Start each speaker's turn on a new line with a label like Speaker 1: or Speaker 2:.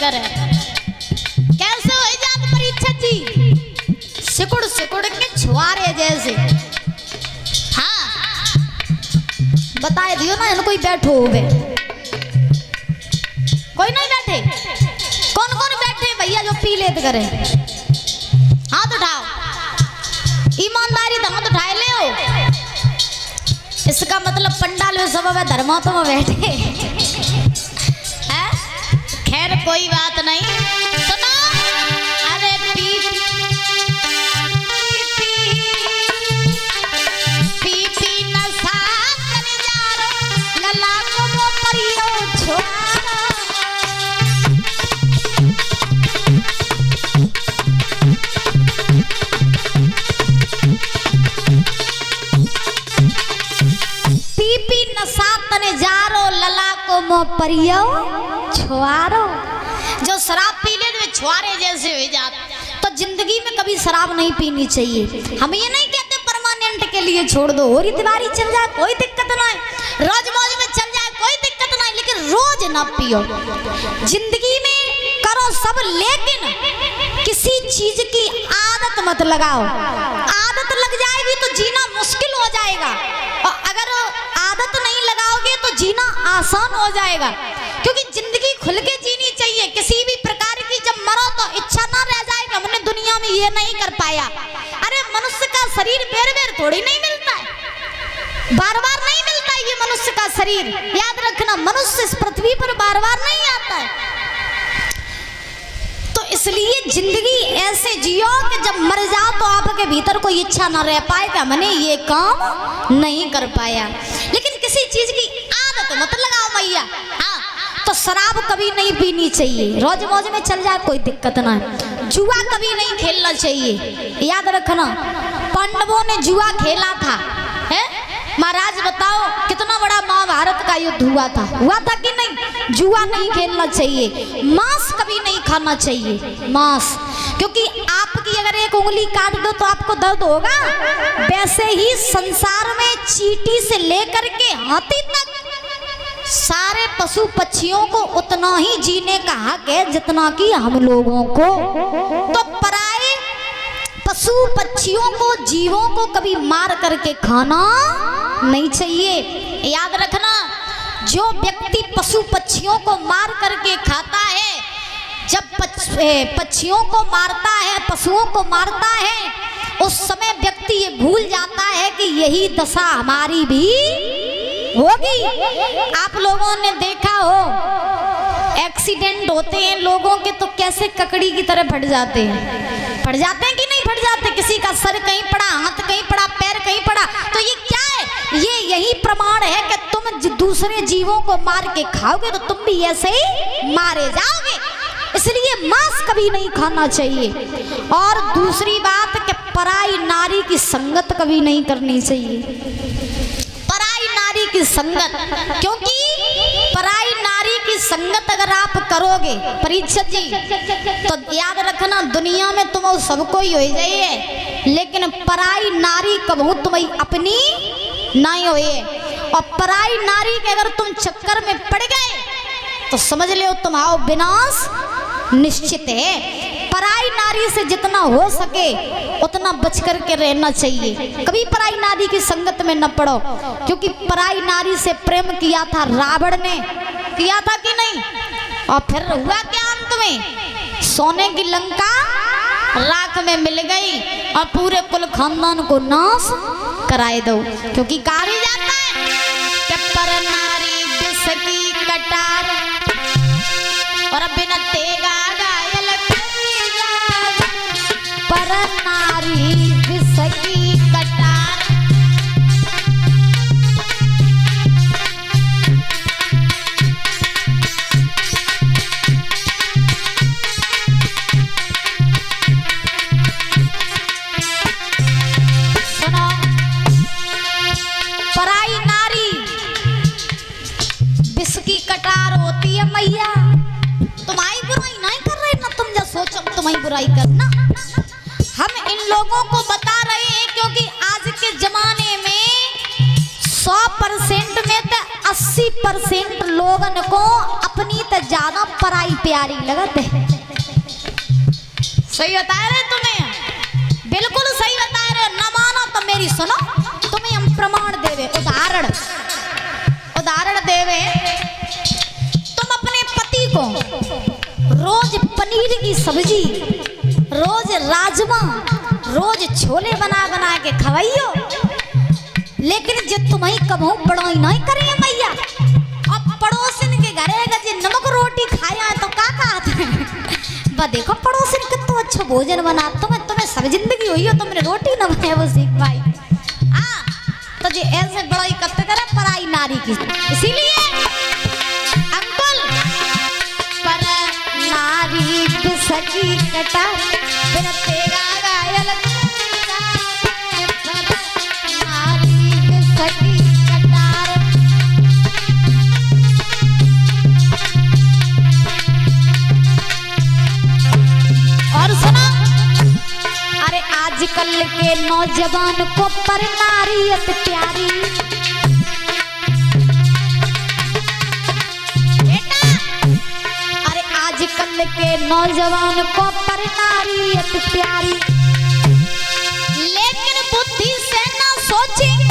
Speaker 1: करे कैसे हो जात परीक्षा जी सिकुड़ सिकुड़ के छुआरे जैसे। हाँ बताए दियो ना कोई बैठो हो गए कोई नहीं बैठे कौन कौन बैठे भैया जो पी लेते करे हाथ उठाओ ईमानदारी तो हाथ उठाए ले हो। इसका मतलब पंडाल में सब धर्मात्मा में बैठे हैं। खैर कोई बात नहीं सुनो अरे पी पी पी नशा कर जा रो लला को वो परियो छोड़ा पी नशा तने जारो लला को मो परियो छुआरो। जो शराब पी ले तो छुआरे जैसे हो जाते। तो जिंदगी में कभी शराब नहीं पीनी चाहिए। हम ये नहीं कहते परमानेंट के लिए छोड़ दो और इतवारी चल जाए कोई दिक्कत ना है रोज मौज में चल जाए कोई दिक्कत नहीं लेकिन रोज ना पियो। जिंदगी में करो सब लेकिन किसी चीज की आदत मत लगाओ। आदत लग जाएगी तो जीना मुश्किल हो जाएगा और अगर आदत नहीं लगाओगे तो जीना आसान हो जाएगा। क्योंकि जिंदगी खुल के जीनी चाहिए किसी भी प्रकार की। जब मरो तो इच्छा ना रह जाएगा हमने दुनिया में ये नहीं कर पाया। अरे मनुष्य का शरीर बेर बेर थोड़ी नहीं मिलता है बार बार नहीं मिलता है ये मनुष्य का शरीर। याद रखना मनुष्य इस पृथ्वी पर बार बार नहीं आता है। तो इसलिए जिंदगी ऐसे जियो कि जब मर जाओ तो आपके भीतर कोई इच्छा ना रह पाए कि हमने ये काम नहीं कर पाया। लेकिन किसी चीज की आदत मत लगाओ भैया। हाँ तो शराब कभी नहीं पीनी चाहिए रोज मौज में चल जाए कोई दिक्कत ना है। जुआ कभी नहीं खेलना चाहिए। याद रखना पांडवों ने जुआ खेला था है महाराज बताओ कितना बड़ा महाभारत का युद्ध हुआ था कि नहीं। जुआ नहीं खेलना चाहिए। मांस कभी नहीं खाना चाहिए मांस क्योंकि आपकी अगर एक उंगली काट दो तो आपको दर्द होगा। वैसे ही संसार में चींटी से लेकर के हाथी तक सारे पशु पक्षियों को उतना ही जीने का हक है जितना कि हम लोगों को। तो पराए पशु पक्षियों को जीवों को कभी मार करके खाना नहीं चाहिए। याद रखना जो व्यक्ति पशु पक्षियों को मार करके खाता है जब पक्षियों को मारता है पशुओं को मारता है उस समय व्यक्ति ये भूल जाता है कि यही दशा हमारी भी होगी। आप लोगों ने देखा हो एक्सीडेंट होते हैं लोगों के तो कैसे ककड़ी की तरह फट जाते हैं कि नहीं फट जाते। किसी का सर कहीं पड़ा हाथ कहीं पड़ा पैर कहीं पड़ा। तो ये क्या है ये यही प्रमाण है कि तुम दूसरे जीवों को मार के खाओगे तो तुम भी ऐसे ही मारे जाओगे। इसलिए मांस कभी नहीं खाना चाहिए। और दूसरी बात कि पराई नारी की संगत कभी नहीं करनी चाहिए। पराई नारी की संगत क्योंकि पराई नारी की संगत अगर आप करोगे परीक्षित जी तो याद रखना दुनिया में तुम सबको ही हो जाइए लेकिन पराई नारी कबहू तुम्हें अपनी नहीं होए। और पराई नारी के अगर तुम चक्कर में पड़ गए तो समझ लो तुम्हारा विनाश निश्चित है। पराई नारी से जितना हो सके उतना बच करके रहना चाहिए। कभी पराई नारी की संगत में न पड़ो क्योंकि पराई नारी से प्रेम किया था रावण ने किया था कि नहीं। और फिर हुआ क्या अंत में सोने की लंका राख में मिल गई और पूरे कुल खानदान को नाश कराए दो। क्योंकि कहा भी जाता है कि पर नारी विष की कटार और बिन तेगा घायल पर नारी विष की कटार। सुनो पराई नारी विष की कटार होती है मैया। तुम्हारी बुराई नहीं कर रहे ना तुम जो सोचो तुम्हारी बुराई करना। हम इन लोगों को बता रहे हैं क्योंकि आज के जमाने में 100% में तो 80% लोगन को अपनी तो ज्यादा पराई प्यारी लगत है। सही बता रहे तुम्हें, बिल्कुल सही बता रहे। न मानो तो मेरी सुनो, तुम्हें हम प्रमाण देवे, उदाहरण देवे। तुम अपने पति को रोज पनीर की सब्जी, रोज राजमा, रोज छोले बना बना के खवाइयो, लेकिन जो तुम्हें कबू बड़ाई नहीं करे मैया। अब पड़ोसन के घरे गजे नमक रोटी खाया है तो का कहते हैं, बा देखो पड़ोसन कितना अच्छा भोजन बना, तुम्हें सब जिंदगी हुई हो, तुमने रोटी न बनाए वो सीख पाई। हाँ तो जो ऐसे बड़ाई करते करे पराई नारी की, इसीलिए अंकुल पर नारी सकी कटा बिन तेरा गायल नारी सकी कटार। और सुना, अरे आजकल के नौजवान को पर नारियत प्यारी, आजकल के नौजवान को पर नारियत प्यारी, लेकिन बुद्धि से ना सोचेंगे